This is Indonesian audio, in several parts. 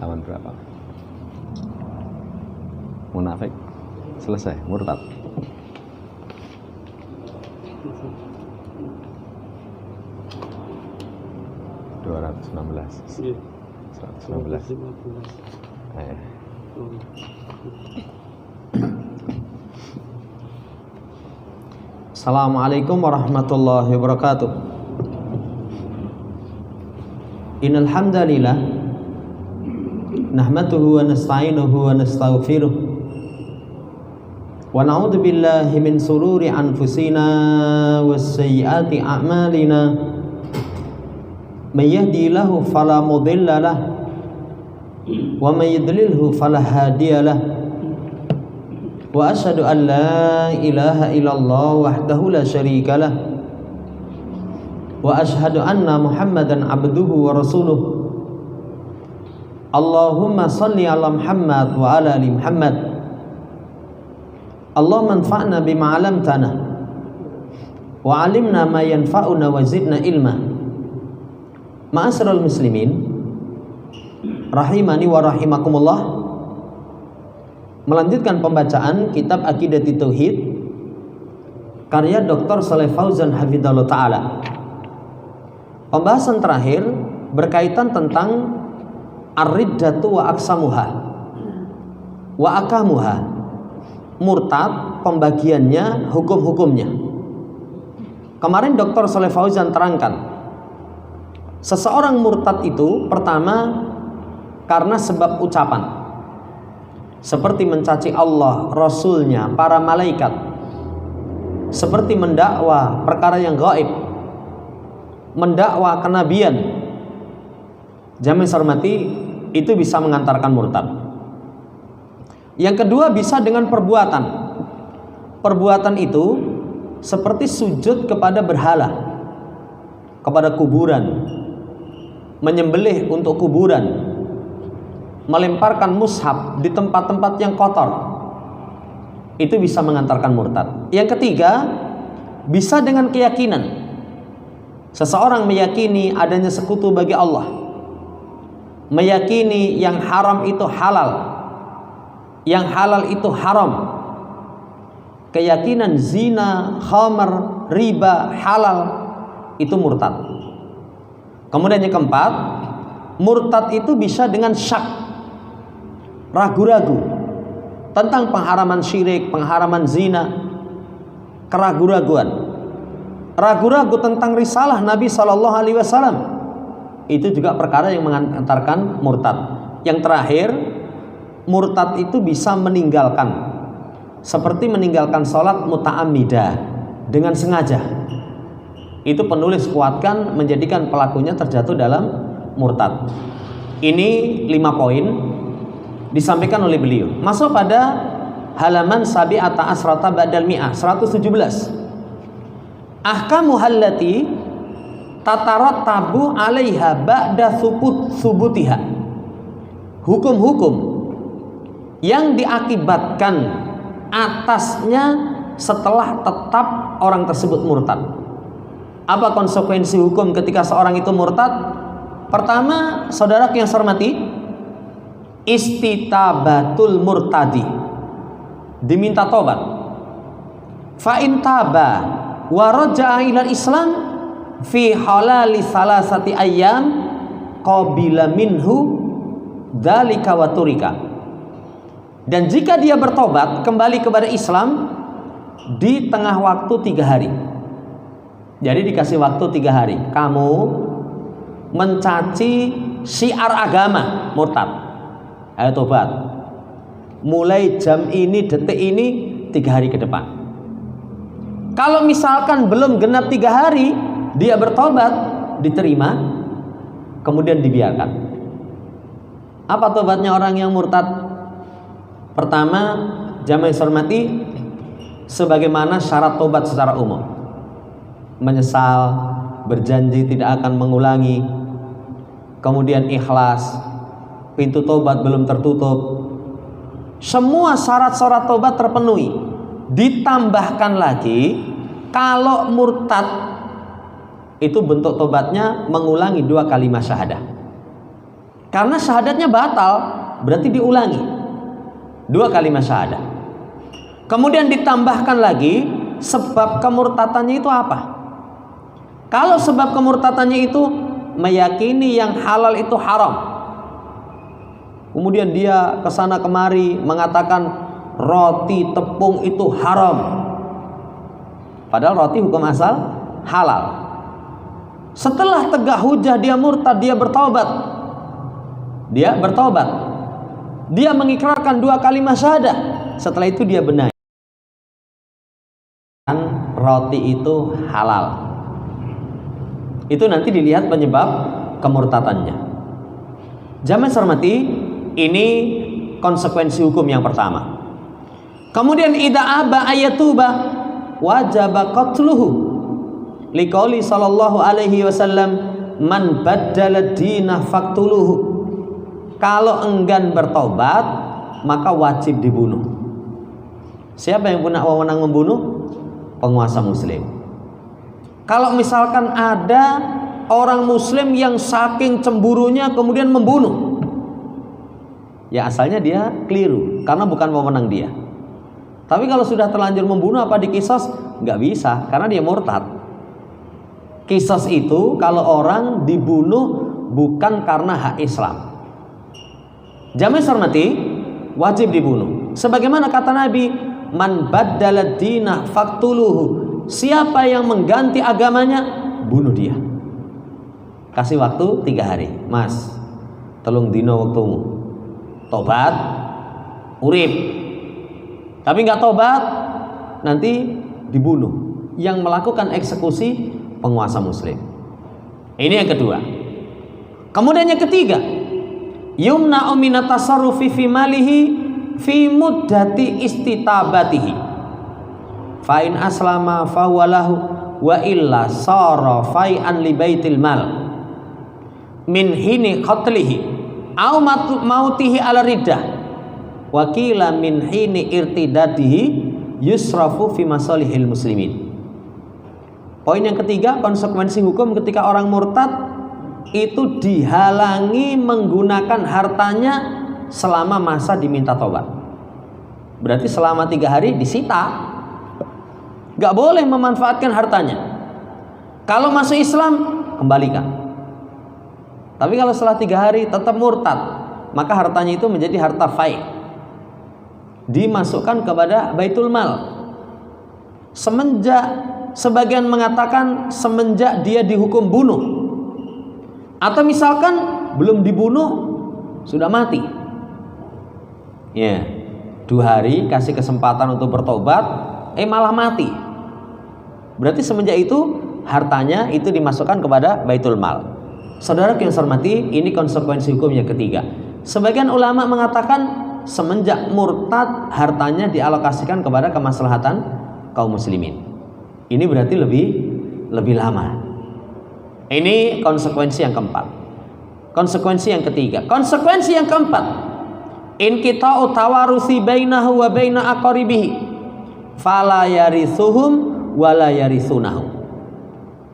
Halaman berapa? Munafik selesai, murtad. Iya. 116. Assalamualaikum warahmatullahi wabarakatuh. Innal hamdalillah nahmaduhu wa nasta'inuhu wa nastaghfiruh wa na'udzu billahi min sururi anfusina was sayyiati a'malina. May yahdihillahu fala mudilla lah wa may yudlilhu fala hadiya lah. Wa asyhadu an la ilaha illallah wahdahu la syarika lah wa asyhadu anna Muhammadan abduhu wa rasuluh. Allahumma shalli ala Muhammad wa ala ali Muhammad. Allahumma anfa'na bima 'allamtana wa 'allimna ma yanfa'una wa zidna ilma. Ma'asyiral muslimin rahimani wa rahimakumullah. Melanjutkan pembacaan kitab Aqidati Tauhid karya Dr. Shalih Fauzan hafizahullah taala. Pembahasan terakhir berkaitan tentang ar-riddatu wa aqsamuha wa akamuha. Murtad, pembagiannya, hukum-hukumnya. Kemarin Dr. Shalih Fauzan terangkan seseorang murtad itu pertama karena sebab ucapan, seperti mencaci Allah, Rasulnya, para malaikat, seperti mendakwa perkara yang gaib, mendakwa kenabian. Jamaah hormati, itu bisa mengantarkan murtad. Yang kedua bisa dengan perbuatan. Perbuatan itu seperti sujud kepada berhala, kepada kuburan, menyembelih untuk kuburan, melemparkan mushaf di tempat-tempat yang kotor. Itu bisa mengantarkan murtad. Yang ketiga, bisa dengan keyakinan. Seseorang meyakini adanya sekutu bagi Allah, meyakini yang haram itu halal, yang halal itu haram. Keyakinan zina, khamar, riba halal, itu murtad. Kemudian yang keempat, murtad itu bisa dengan syak, ragu-ragu tentang pengharaman syirik, pengharaman zina, keraguan-raguan, ragu-ragu tentang risalah Nabi Shallallahu Alaihi Wasallam. Itu juga perkara yang mengantarkan murtad. Yang terakhir, murtad itu bisa meninggalkan, seperti meninggalkan sholat muta'ammidah, dengan sengaja. Itu penulis kuatkan menjadikan pelakunya terjatuh dalam murtad. Ini 5 poin disampaikan oleh beliau. Masuk pada halaman sabi'ata asrata ba'dal mi'ah 117. Ahkamu hallati tatarattabu 'alaiha ba'da subutiha. Hukum-hukum yang diakibatkan atasnya setelah tetap orang tersebut murtad. Apa konsekuensi hukum ketika seorang itu murtad? Pertama, saudara yang saya hormati, istitabatul murtadi, diminta tobat. Fa in taba wa raja'a ila Islam fi halali salasati ayyam qabila minhu dzalika wa turika. Dan jika dia bertobat kembali kepada Islam di tengah waktu 3 hari. Jadi dikasih waktu 3 hari. Kamu mencaci syiar agama, murtad. Ayo tobat. Mulai jam ini, detik ini, 3 hari ke depan. Kalau misalkan belum genap 3 hari, dia bertobat, diterima, kemudian dibiarkan. Apa tobatnya orang yang murtad? Pertama, jamaah hormati, sebagaimana syarat tobat secara umum. Menyesal, berjanji tidak akan mengulangi, kemudian ikhlas, pintu tobat belum tertutup. Semua syarat-syarat tobat terpenuhi. Ditambahkan lagi, kalau murtad itu bentuk tobatnya mengulangi 2 kalimat syahadah. Karena syahadatnya batal, berarti diulangi 2 kalimat syahadat. Kemudian ditambahkan lagi sebab kemurtatannya itu apa? Kalau sebab kemurtatannya itu meyakini yang halal itu haram, kemudian dia kesana kemari mengatakan roti tepung itu haram, padahal roti hukum asal halal. Setelah tegak hujah dia murtad, dia bertaubat. Dia mengikrarkan 2 kalimat syahadat. Setelah itu dia benahi roti itu halal. Itu nanti dilihat penyebab kemurtatannya. Jamaah hormati, ini konsekuensi hukum yang pertama. Kemudian idza aba ayatuba wajaba qatluhu. Liqauli sallallahu alaihi wasallam, man baddala dinah faqtuluhu. Kalau enggan bertobat, maka wajib dibunuh. Siapa yang punya wewenang membunuh? Penguasa muslim. Kalau misalkan ada orang muslim yang saking cemburunya kemudian membunuh, ya asalnya dia keliru karena bukan wewenang dia. Tapi kalau sudah terlanjur membunuh, apa dikisos? Nggak bisa, karena dia murtad. Kisos itu kalau orang dibunuh bukan karena hak Islam. Jamaah hormati, wajib dibunuh. Sebagaimana kata Nabi, man baddala dinah faqtuluhu. Siapa yang mengganti agamanya, bunuh dia. Kasih waktu 3 hari. Mas, telung dino waktumu. Tobat, urip. Tapi nggak tobat, nanti dibunuh. Yang melakukan eksekusi penguasa muslim. Ini yang kedua. Kemudian yang ketiga, yumna'u minat tasarrufi fi malihi fi muddati istitabatihi. Fa in aslama fa huwa lahu wa illa sara fai'an li baitil mal min hini qatlihi aw mautihi ala riddah wa qila min hini irtidadihi yusrafu fi masalihil muslimin. Poin yang ketiga, konsekuensi hukum ketika orang murtad itu dihalangi menggunakan hartanya selama masa diminta tobat. Berarti selama 3 hari disita, gak boleh memanfaatkan hartanya. Kalau masuk Islam, kembalikan. Tapi kalau setelah 3 hari tetap murtad, maka hartanya itu menjadi harta fai', dimasukkan kepada baitul mal. Sebagian mengatakan semenjak dia dihukum bunuh, atau misalkan belum dibunuh sudah mati, ya 2 hari kasih kesempatan untuk bertobat, malah mati. Berarti semenjak itu hartanya itu dimasukkan kepada baitul mal. Saudara yang saya hormati, ini konsekuensi hukum yang ketiga. Sebagian ulama mengatakan semenjak murtad hartanya dialokasikan kepada kemaslahatan kaum muslimin. Ini berarti lebih lama. Ini konsekuensi yang keempat. Konsekuensi yang ketiga. Konsekuensi yang keempat, inqita'u tawarusi bainahu wa baina aqaribihi fala yarithuhum wa la yarithunahu.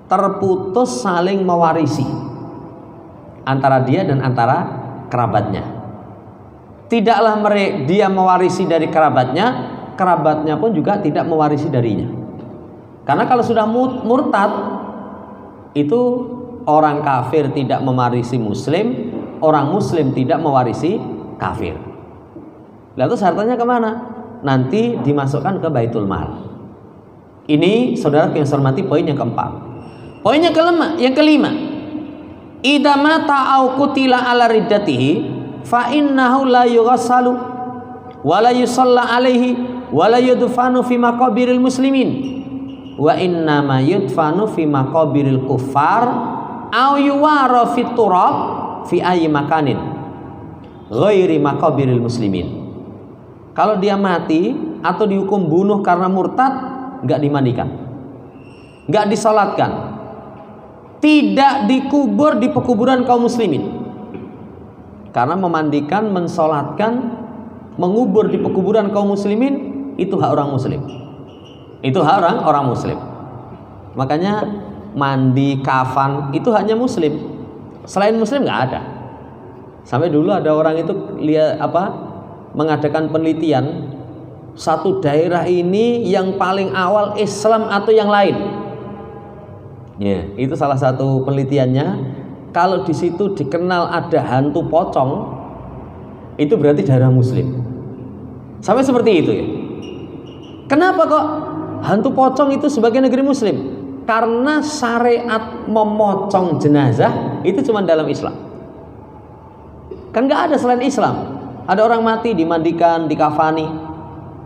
Terputus saling mewarisi antara dia dan antara kerabatnya. Tidaklah dia mewarisi dari kerabatnya, kerabatnya pun juga tidak mewarisi darinya. Karena kalau sudah murtad, itu orang kafir tidak mewarisi muslim, orang muslim tidak mewarisi kafir. Lalu hartanya kemana? Nanti dimasukkan ke baitul mal. Ini saudara yang saya hormati, poin yang keempat. Poin yang kelima, idza mata au qutila ala riddatihi fa innahu la yughassalu wa la yusalla alaihi wa la yudfanu fi maqabiril muslimin wa inna ma yudfanu fi maqabiril kuffar au yuwara fit turab fi ayyi makanin ghairi maqabiril muslimin. Kalau dia mati atau dihukum bunuh karena murtad, enggak dimandikan, enggak disalatkan, tidak dikubur di pekuburan kaum muslimin. Karena memandikan, mensolatkan, mengubur di pekuburan kaum muslimin itu hak orang muslim. Itu hak orang muslim. Makanya mandi, kafan itu hanya muslim. Selain muslim nggak ada. Sampai dulu ada orang itu mengadakan penelitian, satu daerah ini yang paling awal Islam atau yang lain. Ya, itu salah satu penelitiannya. Kalau di situ dikenal ada hantu pocong, itu berarti daerah Muslim. Sampai seperti itu ya. Kenapa kok hantu pocong itu sebagai negeri Muslim? Karena syariat memocong jenazah itu cuma dalam Islam. Kan nggak ada selain Islam. Ada orang mati dimandikan, dikafani,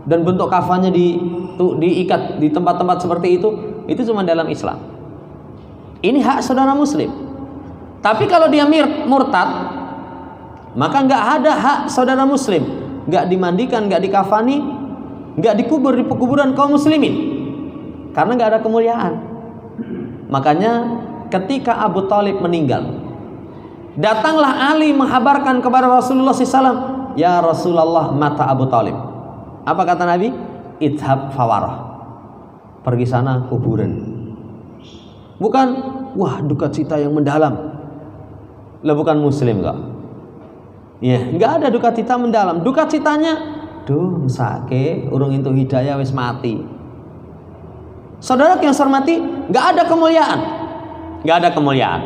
dan bentuk kafannya diikat di tempat-tempat seperti itu cuma dalam Islam. Ini hak saudara Muslim. Tapi kalau dia murtad, maka nggak ada hak saudara Muslim, nggak dimandikan, nggak dikafani, nggak dikubur di pekuburan kaum muslimin, karena nggak ada kemuliaan. Makanya ketika Abu Thalib meninggal, datanglah Ali menghabarkan kepada Rasulullah SAW, ya Rasulullah, mata Abu Thalib. Apa kata Nabi? Idhab fawarah, pergi sana kuburan. Bukan, wah duka cita yang mendalam. Lah bukan Muslim kok. Ya, nggak ada duka cita mendalam. Duka citanya, duh mesake, urung itu hidayah wis mati. Saudara yang saya hormati, nggak ada kemuliaan, nggak ada kemuliaan.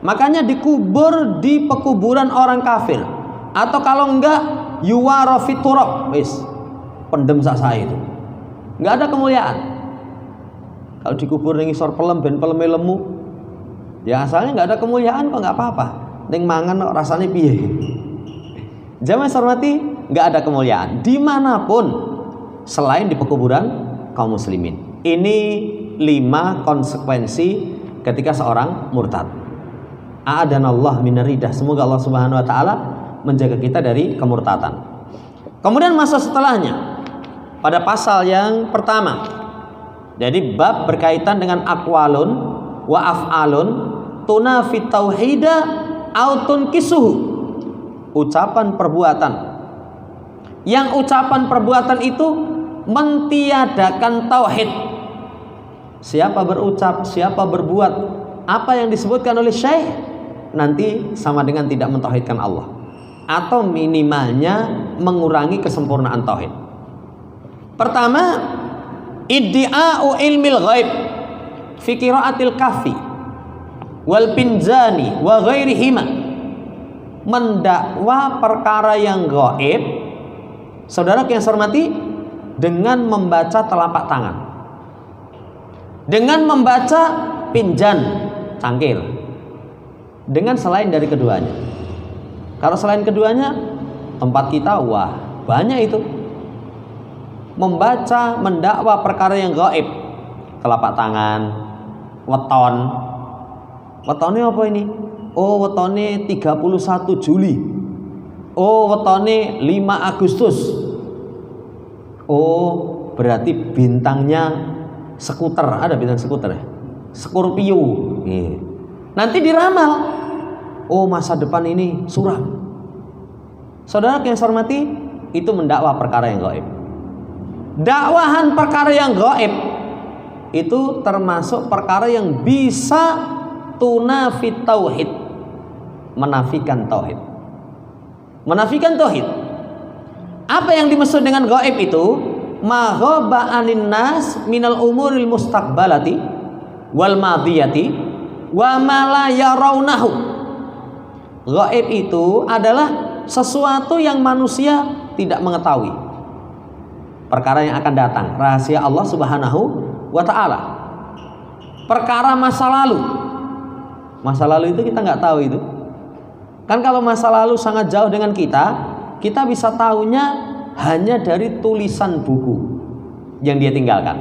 Makanya dikubur di pekuburan orang kafir, atau kalau enggak yuwara fi turab, wis pendem sasa itu. Nggak ada kemuliaan. Kalau dikubur ning isor pelem ben peleme lemu, ya asalnya nggak ada kemuliaan kok, nggak apa-apa. Ning mangan kok rasanya piye? Jamaah hormati, nggak ada kemuliaan dimanapun selain di pekuburan kaum muslimin. Ini 5 konsekuensi ketika seorang murtad. A'adanallah minaridah. Semoga Allah Subhanahu wa taala menjaga kita dari kemurtadan. Kemudian masa setelahnya pada pasal yang pertama. Jadi bab berkaitan dengan aqwalun wa af'alun tunafi tauhida au tunkisuhu. Ucapan perbuatan. Yang ucapan perbuatan itu mentiadakan tauhid. Siapa berucap, siapa berbuat apa yang disebutkan oleh Syekh, nanti sama dengan tidak mentauhidkan Allah, atau minimalnya mengurangi kesempurnaan tauhid. Pertama, iddi'a'u ilmil ghaib fi qira'atil kahfi wal pinzani wa ghairihima. Mendakwa perkara yang gaib, saudara yang saya hormati, dengan membaca telapak tangan, dengan membaca pinjan, cangkir, dengan selain dari keduanya. Kalau selain keduanya, tempat kita wah banyak itu. Membaca, mendakwa perkara yang gaib, telapak tangan, weton. Wetonnya apa ini? Oh, wetone 31 Juli. Oh, wetone 5 Agustus. Oh, berarti bintangnya skuter. Ada bintang skuter ya? Scorpio. Yeah. Nanti diramal. Oh, masa depan ini suram. Saudara yang saya hormati, itu mendakwa perkara yang gaib. Dakwahan perkara yang gaib itu termasuk perkara yang bisa tunafi tauhid, menafikan tauhid. Menafikan tauhid. Apa yang dimaksud dengan gaib itu? Ma ghaba 'anin nas minal umuril mustaqbalati wal madiyati wa ma la yarawnahu. Gaib itu adalah sesuatu yang manusia tidak mengetahui, perkara yang akan datang, rahasia Allah Subhanahu wa ta'ala. Perkara masa lalu. Masa lalu itu kita nggak tahu itu. Kan kalau masa lalu sangat jauh dengan kita bisa tahunya hanya dari tulisan buku yang dia tinggalkan.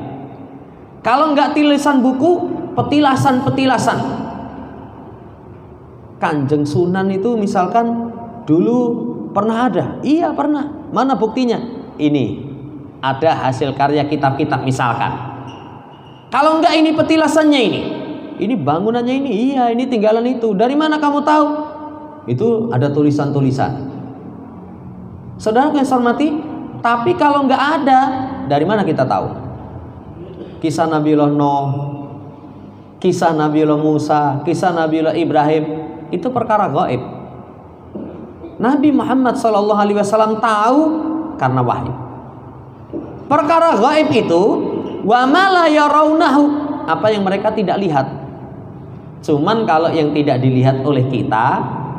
Kalau nggak tulisan buku, petilasan-petilasan. Kanjeng Sunan itu misalkan dulu pernah ada. Iya pernah. Mana buktinya? Ini ada hasil karya kitab-kitab misalkan. Kalau enggak ini petilasannya ini bangunannya ini, iya ini tinggalan itu. Dari mana kamu tahu? Itu ada tulisan-tulisan. Saudara yang saya hormati, tapi kalau enggak ada, dari mana kita tahu? Kisah Nabiullah Nuh, kisah Nabiullah Musa, kisah Nabiullah Ibrahim, itu perkara gaib. Nabi Muhammad SAW tahu karena wahyu. Perkara gaib itu wa ma la yarawnahu, apa yang mereka tidak lihat. Cuman kalau yang tidak dilihat oleh kita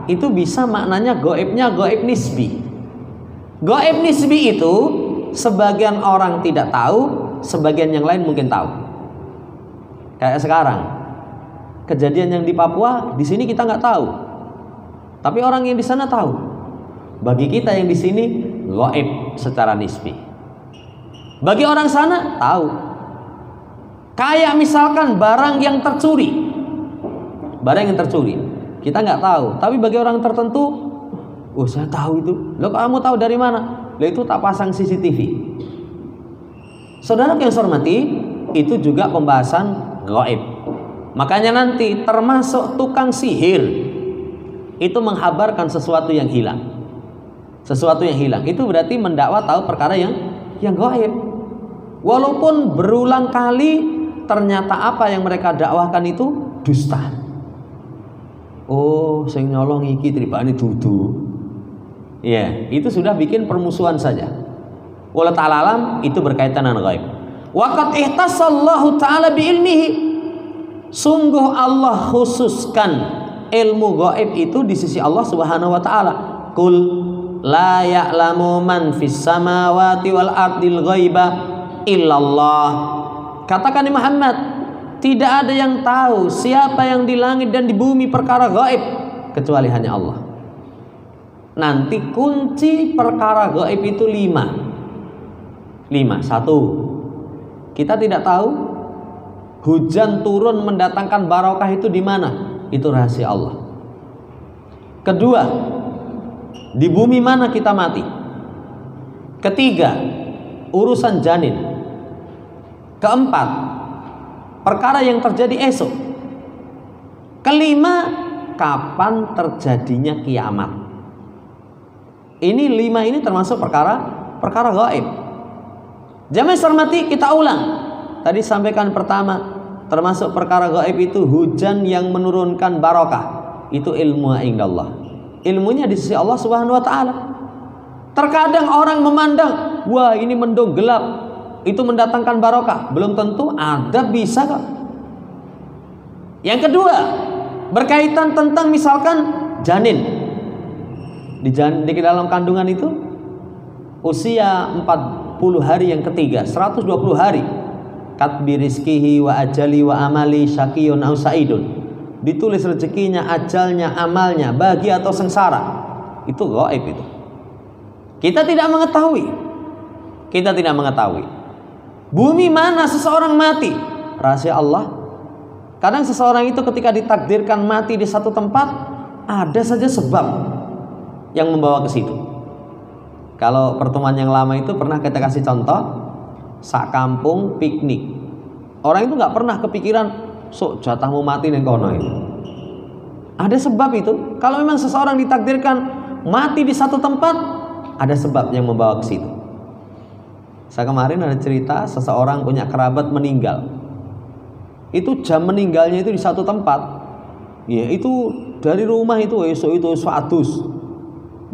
itu bisa maknanya gaibnya gaib nisbi. Gaib nisbi itu sebagian orang tidak tahu, sebagian yang lain mungkin tahu. Kayak sekarang kejadian yang di Papua, di sini kita nggak tahu, tapi orang yang di sana tahu. Bagi kita yang di sini gaib secara nisbi. Bagi orang sana tahu. Kayak misalkan barang yang tercuri, kita nggak tahu, tapi bagi orang tertentu, oh saya tahu itu. Loh kamu tahu dari mana? Loh itu tak pasang CCTV. Saudara yang saya hormati, itu juga pembahasan gaib. Makanya nanti termasuk tukang sihir itu menghabarkan sesuatu yang hilang. Sesuatu yang hilang itu berarti mendakwa tahu perkara yang gaib. Walaupun berulang kali ternyata apa yang mereka dakwahkan itu dusta. Oh, sing nyolong iki tribane dudu. Ya, itu sudah bikin permusuhan saja. Wallahu ta'ala alam, itu berkaitan dengan gaib. Waqad ihtasallahu ta'ala bi ilmihi. Sungguh Allah khususkan ilmu gaib itu di sisi Allah Subhanahu wa taala. Qul la ya'lamu man fis samawati wal ardil ghaiba illallah. Katakan Muhammad, tidak ada yang tahu siapa yang di langit dan di bumi perkara gaib kecuali hanya Allah. Nanti kunci perkara gaib itu 5. 1. Kita tidak tahu hujan turun mendatangkan barokah itu di mana? Itu rahasia Allah. Kedua, di bumi mana kita mati? Ketiga, urusan janin. Keempat, perkara yang terjadi esok. Kelima, kapan terjadinya kiamat. Ini 5 ini termasuk perkara gaib. Jamaah hormati, kita ulang. Tadi sampaikan pertama, termasuk perkara gaib itu hujan yang menurunkan barokah. Itu ilmu indallah. Ilmunya di sisi Allah Subhanahu wa taala. Terkadang orang memandang, wah ini mendung gelap, itu mendatangkan barokah. Belum tentu, ada bisa kok. Yang kedua, berkaitan tentang misalkan janin. Di dalam kandungan itu usia 40 hari yang ketiga, 120 hari. Katbi rizkihi wa ajali wa amali syaqiyun au sa'idun. Ditulis rezekinya, ajalnya, amalnya, bahagia atau sengsara. Itu gaib itu. Kita tidak mengetahui. Bumi mana seseorang mati? Rahasia Allah. Kadang seseorang itu ketika ditakdirkan mati di satu tempat, ada saja sebab yang membawa ke situ. Kalau pertemuan yang lama itu pernah kita kasih contoh, sak kampung piknik. Orang itu nggak pernah kepikiran sok jatahmu mati neng kono itu. Ada sebab itu. Kalau memang seseorang ditakdirkan mati di satu tempat, ada sebab yang membawa ke situ. Saya kemarin ada cerita seseorang punya kerabat meninggal. Itu jam meninggalnya itu di satu tempat. Ya itu dari rumah itu esok itu suatus.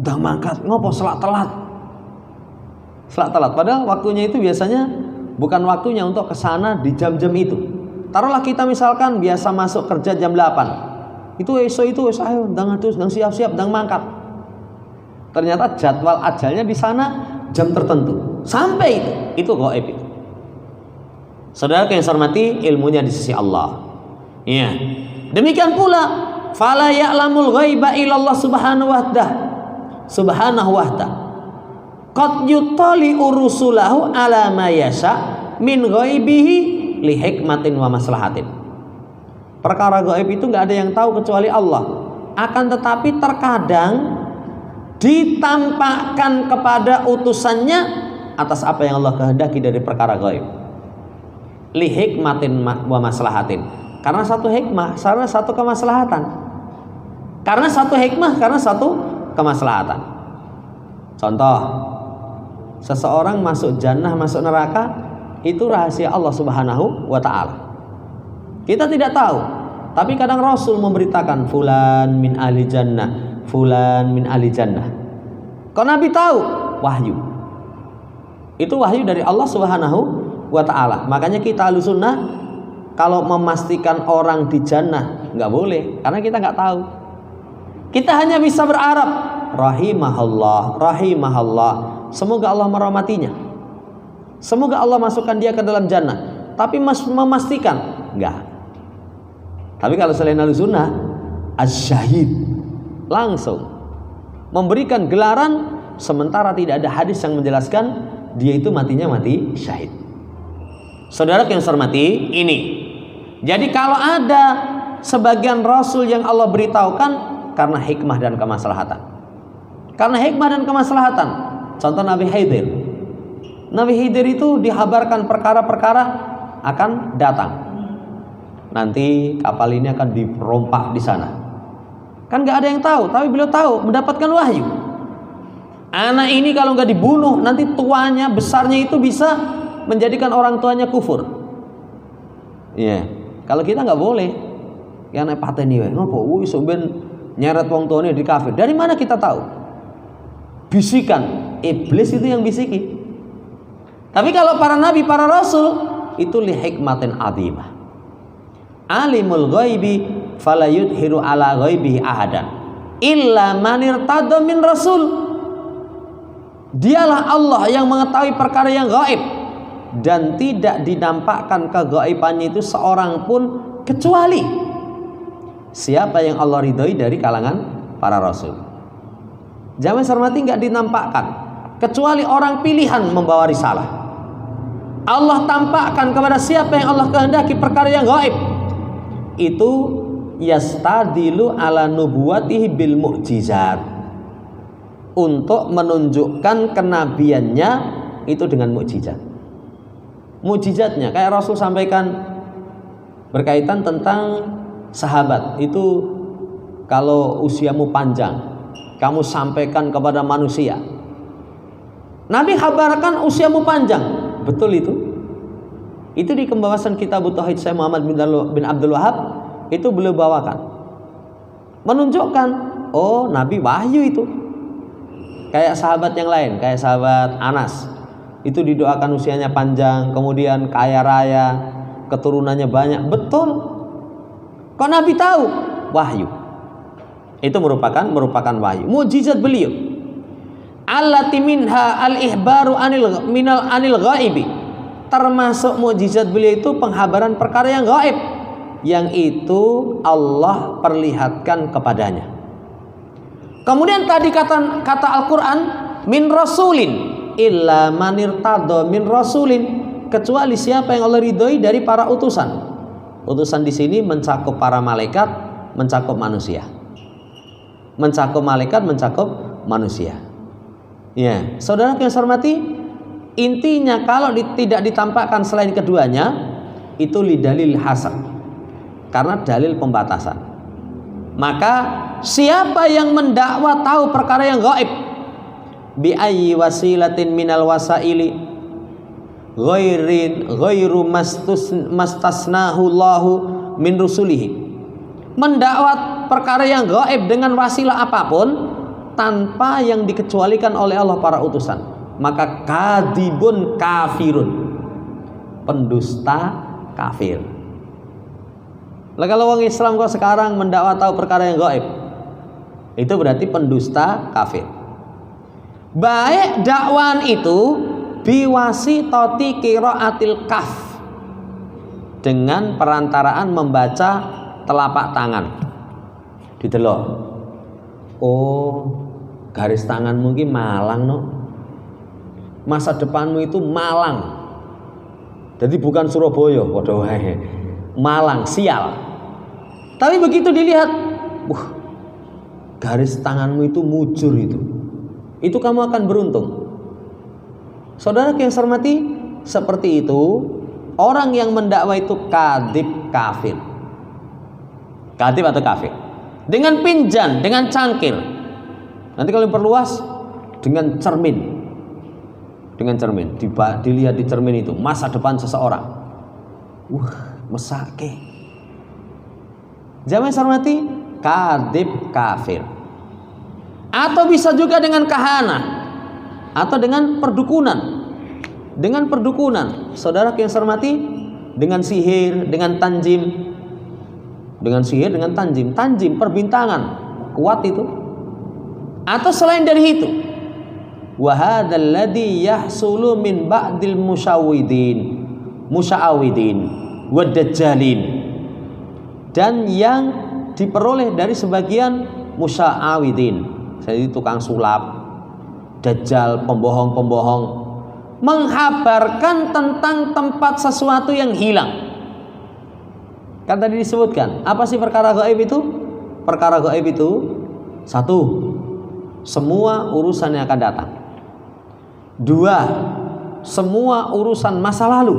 Udah mangkat ngopo selak telat. Padahal waktunya itu biasanya bukan waktunya untuk kesana di jam-jam itu. Taruhlah kita misalkan biasa masuk kerja jam 8. Itu esok itu ayo ndang atus ndang siap-siap ndang mangkat. Ternyata jadwal ajalnya di sana jam tertentu. Sampai itu gaib itu. Saudara yang saya hormati, ilmunya di sisi Allah. Iya. Demikian pula fala ya'lamul ghaiba illallah subhanahu wa ta'ala. Qad yutali urusulahu ala ma yasha min ghaibihi li hikmatin wa maslahatin. Perkara gaib itu nggak ada yang tahu kecuali Allah. Akan tetapi terkadang ditampakkan kepada utusannya atas apa yang Allah kehendaki dari perkara gaib. Li hikmatin wa maslahatin. Karena satu hikmah, karena satu kemaslahatan. Karena satu hikmah, karena satu kemaslahatan. Contoh, seseorang masuk jannah, masuk neraka, itu rahasia Allah Subhanahu wa ta'ala. Kita tidak tahu, tapi kadang Rasul memberitakan fulan min ahli jannah, fulan min ahli jannah. Kok Nabi tahu? Wahyu. Itu wahyu dari Allah Subhanahu wa ta'ala. Makanya kita Ahlussunnah kalau memastikan orang di jannah nggak boleh, karena kita nggak tahu. Kita hanya bisa berharap rahimahullah, rahimahullah, semoga Allah merahmatinya, semoga Allah masukkan dia ke dalam jannah. Tapi memastikan nggak. Tapi kalau selain Ahlussunnah, as-syahid, langsung memberikan gelaran sementara tidak ada hadis yang menjelaskan dia itu matinya mati syahid. Saudara yang saya hormati, ini. Jadi kalau ada sebagian rasul yang Allah beritahukan karena hikmah dan kemaslahatan. Karena hikmah dan kemaslahatan. Contoh Nabi Khidir. Nabi Khidir itu dihabarkan perkara-perkara akan datang. Nanti kapal ini akan dirompak di sana. Kan nggak ada yang tahu, tapi beliau tahu, mendapatkan wahyu. Anak ini kalau nggak dibunuh, nanti tuanya, besarnya itu bisa menjadikan orang tuanya kufur. Iya. Kalau kita nggak boleh, ya anak pateni wae. Ngopo? Wis ben nyeret wong tuane di kafir. Dari mana kita tahu? Bisikan iblis itu yang bisiki. Tapi kalau para nabi, para rasul itu li hikmatin adzimah. Alimul ghaibi fala yudhiru ala ghaibihi ahadan illa man irtada min rasul. Dialah Allah yang mengetahui perkara yang gaib dan tidak dinampakkan kegaibannya itu seorang pun kecuali siapa yang Allah ridhoi dari kalangan para rasul. Zaman hormati nggak dinampakkan kecuali orang pilihan membawa risalah. Allah tampakkan kepada siapa yang Allah kehendaki perkara yang gaib. Itu yastadilu ala nubuwatihi bil mu'jizat, untuk menunjukkan kenabiannya itu dengan mukjizat. Mukjizatnya kayak Rasul sampaikan berkaitan tentang sahabat itu, kalau usiamu panjang kamu sampaikan kepada manusia. Nabi kabarkan usiamu panjang, betul itu. Itu di pembahasan kitab Tauhid Syekh Muhammad bin Abdul Wahab itu beliau bawakan, menunjukkan oh Nabi wahyu itu. Kayak sahabat yang lain, kayak sahabat Anas, itu didoakan usianya panjang, kemudian kaya raya, keturunannya banyak. Betul. Kok Nabi tahu? Wahyu. Itu merupakan wahyu. Mukjizat beliau. Allati minha al-ihbaru anil ghaibi. Termasuk mukjizat beliau itu penghabaran perkara yang gaib, yang itu Allah perlihatkan kepadanya. Kemudian tadi kata Al-Quran, min rasulin illa man irtada min rasulin, kecuali siapa yang Allah ridhoi dari para utusan. Utusan di sini mencakup para malaikat, mencakup manusia. Mencakup malaikat, mencakup manusia. Ya, saudara yang saya hormati, intinya kalau tidak ditampakkan selain keduanya, itu lidalil hasan, karena dalil pembatasan. Maka siapa yang mendakwa tahu perkara yang gaib, bi ayyi wasilatin minal wasaili ghairu mastasnahu Allahu min rusulihi, mendakwa perkara yang gaib dengan wasilah apapun tanpa yang dikecualikan oleh Allah para utusan, maka kadibun kafirun, pendusta kafir. Lah kalau orang Islam kok sekarang mendakwa tahu perkara yang gaib, itu berarti pendusta kafir. Baik dakwaan itu biwasitati qiraatil kaf, dengan perantaraan membaca telapak tangan. Didelok. Oh, garis tangan mungkin malang no. Masa depanmu itu malang. Jadi bukan Surabaya, waduh Malang, sial. Tapi begitu dilihat, garis tanganmu itu mujur itu kamu akan beruntung. Saudara yang saya hormati, seperti itu orang yang mendakwa itu kadib kafir. Kadib atau kafir. Dengan pinjan, dengan cangkir. Nanti kalau perluas dengan cermin. Dengan cermin, dilihat di cermin itu masa depan seseorang. Mesake. Zaman saya hormati, kadib kafir. atau bisa juga dengan kahana atau dengan perdukunan. Dengan perdukunan, saudara yang saya hormati, dengan sihir, dengan tanjim. Dengan sihir, dengan tanjim. Tanjim, perbintangan, kuat itu. Atau selain dari itu. Wa hadzal ladzi yahsulu min ba'dil musyawwidin wad dajjalin. Dan yang diperoleh dari sebagian musyawwidin, jadi tukang sulap, dajjal, pembohong-pembohong, menghabarkan tentang tempat sesuatu yang hilang. Kan tadi disebutkan, apa sih perkara gaib itu? Perkara gaib itu, satu, semua urusan yang akan datang. Dua, semua urusan masa lalu.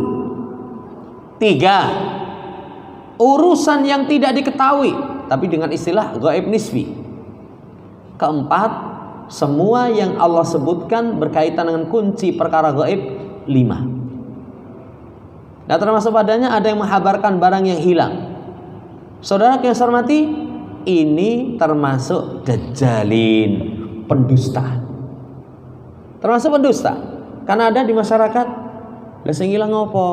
Tiga, urusan yang tidak diketahui, tapi dengan istilah gaib nisbi. Keempat, semua yang Allah sebutkan berkaitan dengan kunci perkara gaib. 5. Nah, termasuk padanya ada yang menghabarkan barang yang hilang. Saudara yang saya hormati, ini termasuk dajjalin, pendusta. Termasuk pendusta. Karena ada di masyarakat, lah sing ilang apa?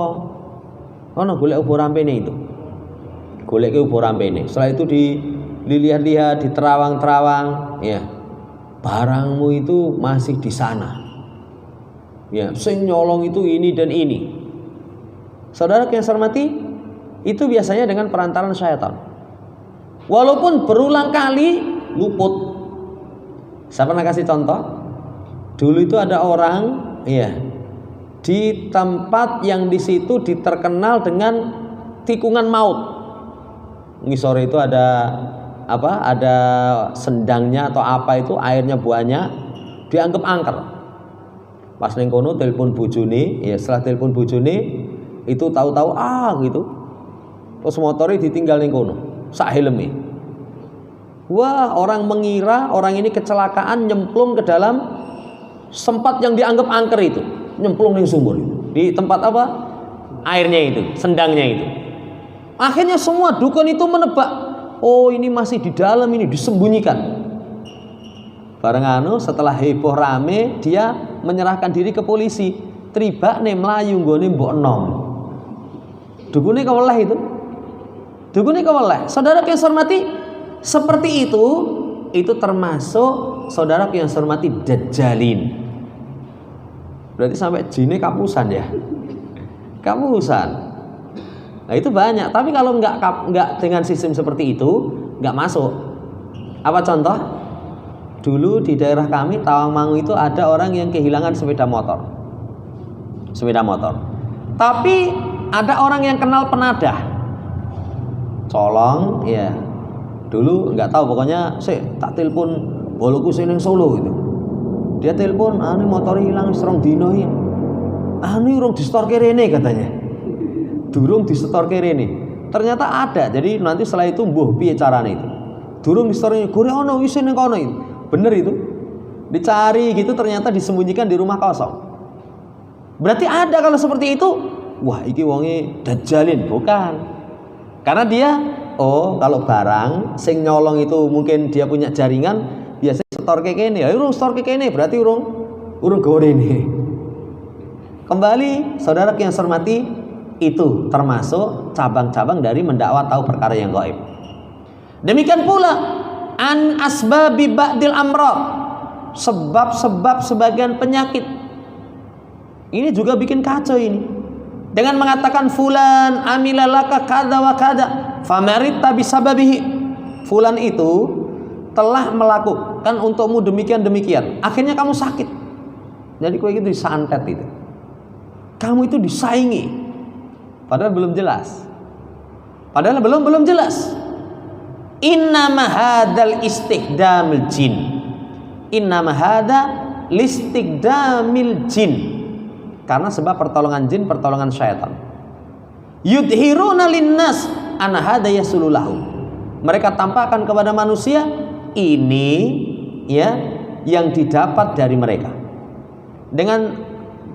Ono golek ubur rampene itu. Golek ubur rampene. Setelah itu dilihat-lihat, diterawang-terawang, ya. Barangmu itu masih di sana. Ya, sing nyolong itu ini dan ini. Saudara yang saya hormati, itu biasanya dengan perantaran syaitan. Walaupun berulang kali luput. Saya pernah kasih contoh. Dulu itu ada orang, ya, di tempat yang di situ diterkenal dengan tikungan maut. Ngisore itu ada apa? Ada sendangnya atau apa itu, airnya banyak, dianggap angker. Pas ning kono telepon bojone, ya setelah telepon bojone itu tahu-tahu gitu. Terus motornya ditinggal ning kono, sak helme. Wah, orang mengira orang ini kecelakaan nyemplung ke dalam sempat yang dianggap angker itu, nyemplung ning sumur itu. Di tempat apa? Airnya itu, sendangnya itu. Akhirnya semua dukun itu menebak, oh ini masih di dalam, ini disembunyikan. Bareng setelah heboh rame, dia menyerahkan diri ke polisi. Tribakne mlayu nggone mbok enom. Dukune keweleh itu. Dukune keweleh. Saudara yang saya hormati, seperti itu termasuk saudara yang saya hormati dajjalin. Berarti sampai jinnya kapusan ya. Kapusan. Nah, itu banyak. Tapi kalau enggak dengan sistem seperti itu, enggak masuk. Apa contoh? Dulu di daerah kami Tawangmangu itu ada orang yang kehilangan sepeda motor. Sepeda motor. Tapi ada orang yang kenal penadah. Colong, ya. Dulu enggak tahu, pokoknya tak telepon boloku sing ning Solo gitu. Dia telepon, "Anu motor hilang wis 2 dino iki." "Anu urung distorke rene," katanya. Durung distorke rene. Ternyata ada. Jadi nanti setelah itu mbuh piye carane itu. Durung distorke, "Gore ono wis ning kono itu." Bener itu. Dicari gitu ternyata disembunyikan di rumah kosong. Berarti ada kalau seperti itu. Wah, iki wonge dajjalin, bukan. Karena dia kalau barang sing nyolong itu mungkin dia punya jaringan, biasanya setorke kene. Ya urung setorke kene, berarti urung gorene. Kembali saudara yang saya hormati, itu termasuk cabang-cabang dari mendakwa tahu perkara yang gaib. Demikian pula an asbabi ba'dil amrad, sebab-sebab sebagian penyakit. Ini juga bikin kacau ini. Dengan mengatakan fulan amilalaka kada wa kada famaritta bisababihi. Fulan itu telah melakukan untukmu demikian. Akhirnya kamu sakit. Jadi kowe itu disantet itu. Kamu itu disaingi. Padahal belum jelas. Belum jelas. Innama hadzal istighdamil jin. Innama hadza listighdamil jin. Karena sebab pertolongan jin, pertolongan syaitan. Yudhiruna linnas anna hadza yasululahu. Mereka tampakkan kepada manusia ini ya yang didapat dari mereka. Dengan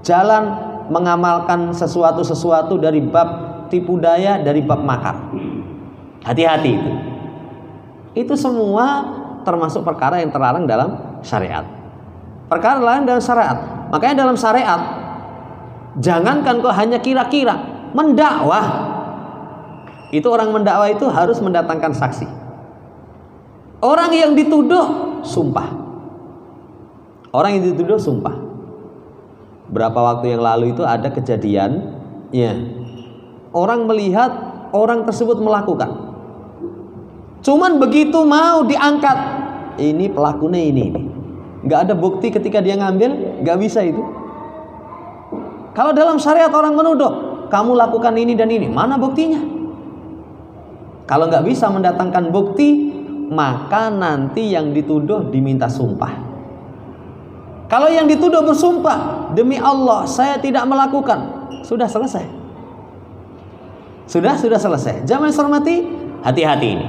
jalan mengamalkan sesuatu dari bab tipu daya, dari bab makar. Hati-hati itu. Itu semua termasuk perkara yang terlarang dalam syariat. Perkara lain dalam syariat. Makanya dalam syariat, jangankan kau hanya kira-kira, mendakwah. Itu orang mendakwah itu harus mendatangkan saksi. Orang yang dituduh sumpah. Orang yang dituduh sumpah. Berapa waktu yang lalu itu ada kejadian, ya, orang melihat orang tersebut melakukan. Cuman begitu mau diangkat, ini pelakunya ini. Nggak ada bukti ketika dia ngambil, nggak bisa itu. Kalau dalam syariat orang menuduh, kamu lakukan ini dan ini, mana buktinya? Kalau nggak bisa mendatangkan bukti, maka nanti yang dituduh diminta sumpah. Kalau yang dituduh bersumpah, demi Allah saya tidak melakukan, sudah selesai. Sudah selesai. Jamaah hormati, hati-hati ini.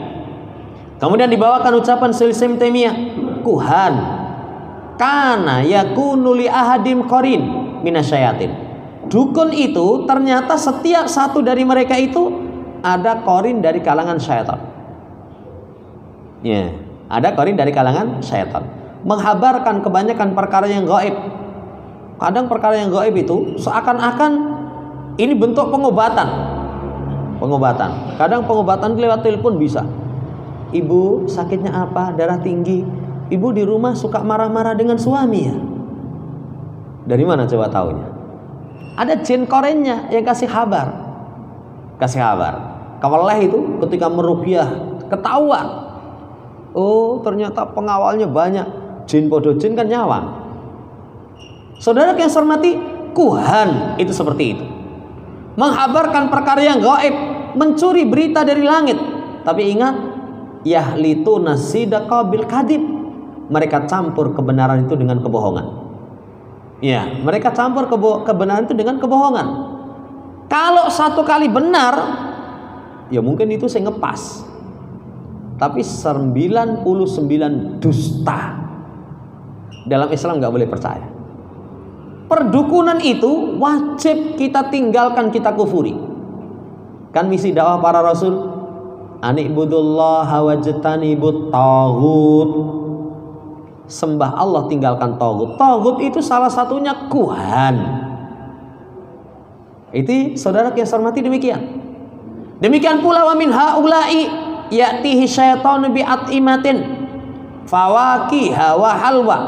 Kemudian dibawakan ucapan Syaikhul Taimiyah, kuhan kana yakunu li ahadim qarin minasyayatin. Dukun itu ternyata setiap satu dari mereka itu ada qarin dari kalangan syaitan. Ya, ada qarin dari kalangan syaitan. Menghabarkan kebanyakan perkara yang gaib. Kadang perkara yang gaib itu seakan-akan ini bentuk pengobatan. Kadang pengobatan lewat telepon bisa. Ibu sakitnya apa? Darah tinggi. Ibu di rumah suka marah-marah dengan suami ya. Dari mana coba taunya? Ada jin korennya yang kasih kabar. Kawaleh itu ketika meruqyah ketahuan. Oh, ternyata pengawalnya banyak. Jin podo jin kan nyawang. Saudara yang saya hormati, kuhan itu seperti itu. Menghabarkan perkara yang gaib, mencuri berita dari langit. Tapi ingat, yahlituna sidqa bil kadhib. Mereka campur kebenaran itu dengan kebohongan. Ya, mereka campur kebenaran itu dengan kebohongan. Kalau satu kali benar, ya mungkin itu saya ngepas. Tapi 99 dusta. Dalam Islam nggak boleh percaya. Perdukunan itu wajib kita tinggalkan, kita kufuri. Kan misi dakwah para rasul, ani'budullaha wajtanibut taghut. Sembah Allah, tinggalkan taghut. Taghut itu salah satunya kuhan. Itu saudara yang saya hormati demikian. Demikian pula wa min haula'i ya'tihi syaitanu bi'at'imatin fawakiha wa halwa.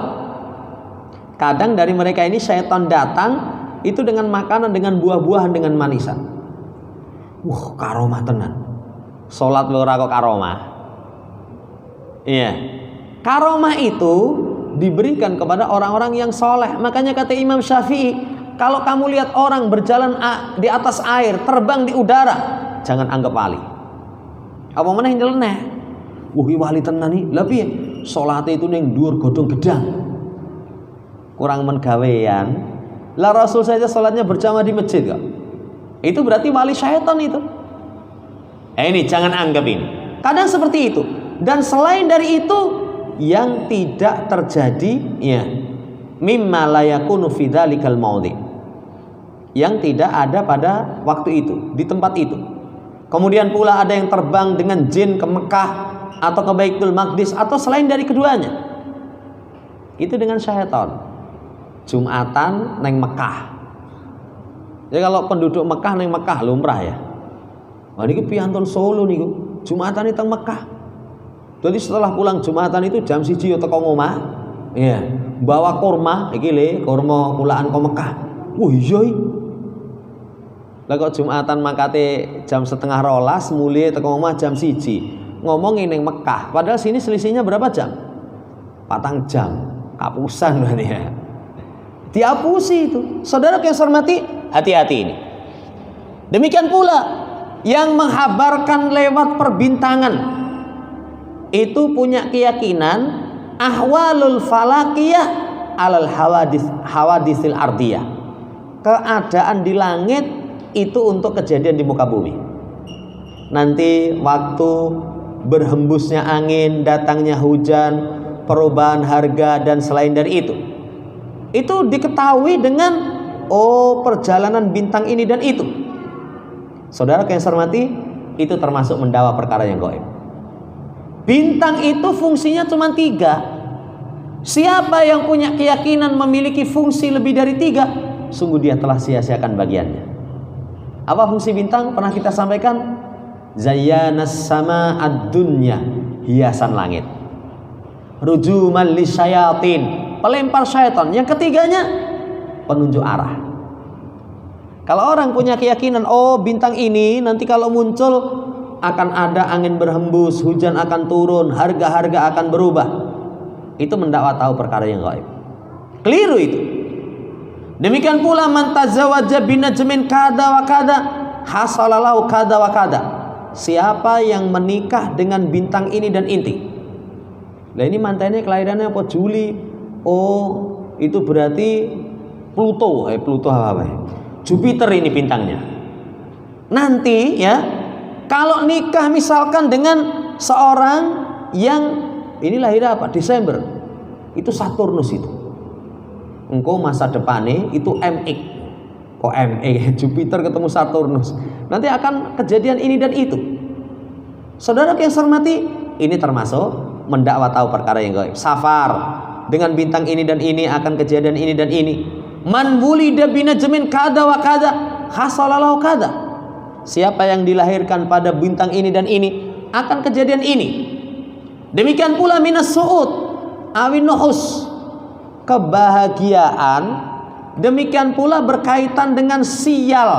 Kadang dari mereka ini syaitan datang itu dengan makanan, dengan buah-buahan, dengan manisan. Karomah tenan. Salat ora kok karomah. Iya. Karomah itu diberikan kepada orang-orang yang soleh. Makanya kata Imam Syafi'i, kalau kamu lihat orang berjalan di atas air, terbang di udara, jangan anggap wali. Apa meneh nyeleneh? Wali tenan nih. Lah piye? Salate itu ning dhuwur godhong gedang. Kurang menggawean. Lah Rasul saja salatnya berjamaah di masjid kok. Itu berarti wali syaitan itu. Ini jangan anggap ini. Kadang seperti itu. Dan selain dari itu yang tidak terjadi, ya, mimma la yakunu fi dzalikal maudhi. Yang tidak ada pada waktu itu, di tempat itu. Kemudian pula ada yang terbang dengan jin ke Mekah atau ke Baitul Maqdis atau selain dari keduanya. Itu dengan syaitan. Jumatan neng Mekah. Jadi kalau penduduk Mekah neng Mekah lumrah ya. Wah ini piantun Solo niku. Jumatan itu Mekah. Jadi setelah pulang Jumatan itu jam 1 teko omah. Iya, bawa kurma iki le, kurma kulaan ke Mekah. Wah iya. Lah kok Jumatan mangkate jam 11:30 mulai teko omah jam 1. Ngomongin neng Mekah. Padahal sini selisihnya berapa jam? 4 jam. Kapusan berarti ya. Diapusi itu. Saudara yang saya hormati, hati-hati ini. Demikian pula yang menghabarkan lewat perbintangan itu punya keyakinan ahwalul falakiyah alal hawadisil ardiyah. Keadaan di langit itu untuk kejadian di muka bumi. Nanti waktu berhembusnya angin, datangnya hujan, perubahan harga dan selain dari itu diketahui dengan perjalanan bintang ini dan itu. Saudara yang saya hormati, itu termasuk mendakwa perkara yang gaib. Bintang itu fungsinya cuma 3. Siapa yang punya keyakinan memiliki fungsi lebih dari 3, sungguh dia telah sia-siakan bagiannya. Apa fungsi bintang? Pernah kita sampaikan, zayyanas sama ad-dunya, hiasan langit. Rujuman lisyayatin, pelempar syaitan. Yang ketiganya, penunjuk arah. Kalau orang punya keyakinan, oh bintang ini nanti kalau muncul akan ada angin berhembus, hujan akan turun, harga-harga akan berubah, itu mendakwa tahu perkara yang gaib. Keliru itu. Demikian pula man tazawwaja binajmin kada wa kada hasalalahu kada wa kada. Siapa yang menikah dengan bintang ini dan inti. Lah ini mantannya kelahirannya apa? Juli. Oh, itu berarti Pluto. Pluto apa? Jupiter ini bintangnya. Nanti ya, kalau nikah misalkan dengan seorang yang ini lahir apa? Desember. Itu Saturnus itu. Engkau masa depannya itu MX. Kok MX? Jupiter ketemu Saturnus. Nanti akan kejadian ini dan itu. Saudara yang saya hormati, ini termasuk mendakwa tahu perkara yang gaib. Safar, dengan bintang ini dan ini akan kejadian ini dan ini. Man wulida binajmin kada wa kada hasalalahu kada. Siapa yang dilahirkan pada bintang ini dan ini akan kejadian ini. Demikian pula minas su'ud awin nuhus, kebahagiaan. Demikian pula berkaitan dengan sial,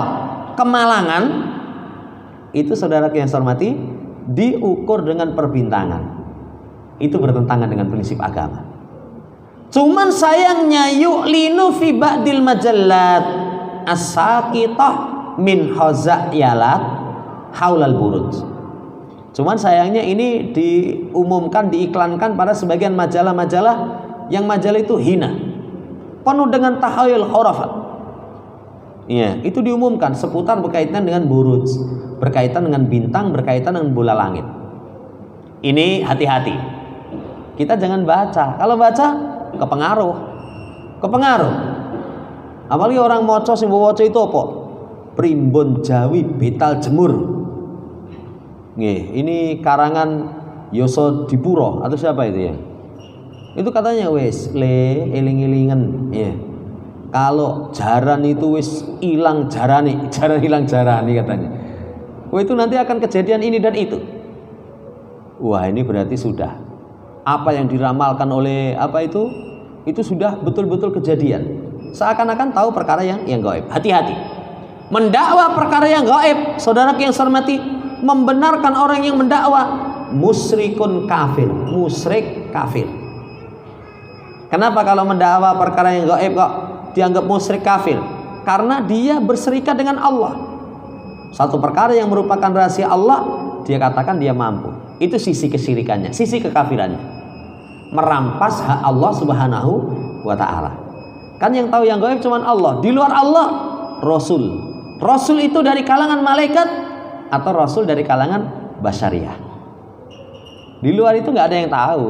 kemalangan. Itu saudara yang saya hormati, diukur dengan perbintangan. Itu bertentangan dengan prinsip agama. Cuman sayangnya yu'linu fi ba'dil majallat as-saqitah min hazayalat haulal buruj. Cuman sayangnya ini diumumkan, diiklankan pada sebagian majalah-majalah yang majalah itu hina, penuh dengan tahayul khurafat. Ya, itu diumumkan seputar berkaitan dengan buruj, berkaitan dengan bintang, berkaitan dengan bola langit. Ini hati-hati. Kita jangan baca. Kalau baca kepengaruh. Apalagi orang moco sing waca itu apa? Primbon Jawi Betal Jemur. Nggih, ini karangan Yoso Dipuro atau siapa itu ya? Itu katanya wis eling-elingen ya. Kalau jaran itu wis hilang jarane, jaran hilang jarane katanya. Wah, itu nanti akan kejadian ini dan itu. Wah, ini berarti sudah apa yang diramalkan oleh apa itu sudah betul-betul kejadian. Seakan-akan tahu perkara yang gaib. Hati-hati. Mendakwa perkara yang gaib, saudara yang saya hormati, membenarkan orang yang mendakwa musyrikun kafir, musyrik kafir. Kenapa kalau mendakwa perkara yang gaib kok dianggap musyrik kafir? Karena dia berserikat dengan Allah. Satu perkara yang merupakan rahasia Allah, dia katakan dia mampu. Itu sisi kesyirikannya, sisi kekafirannya. Merampas hak Allah Subhanahu wa ta'ala. Kan yang tahu yang gaib cuma Allah. Di luar Allah, Rasul. Rasul itu dari kalangan malaikat atau Rasul dari kalangan basyariah. Di luar itu nggak ada yang tahu.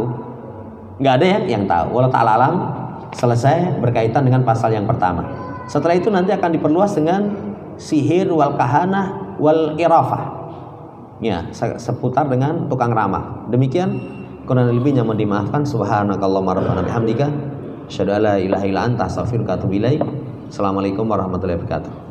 Nggak ada yang tahu. Wallahu ta'ala alam. Selesai berkaitan dengan pasal yang pertama. Setelah itu nanti akan diperluas dengan sihir wal kahanah wal irafah. Ya, seputar dengan tukang ramal. Demikian kurang lebihnya mohon dimaafkan. Subhanakallahumma rabbana bihamdika asyhadu an la ilaha illa anta astaghfiruka wa atubu ilaik. Assalamualaikum warahmatullahi wabarakatuh.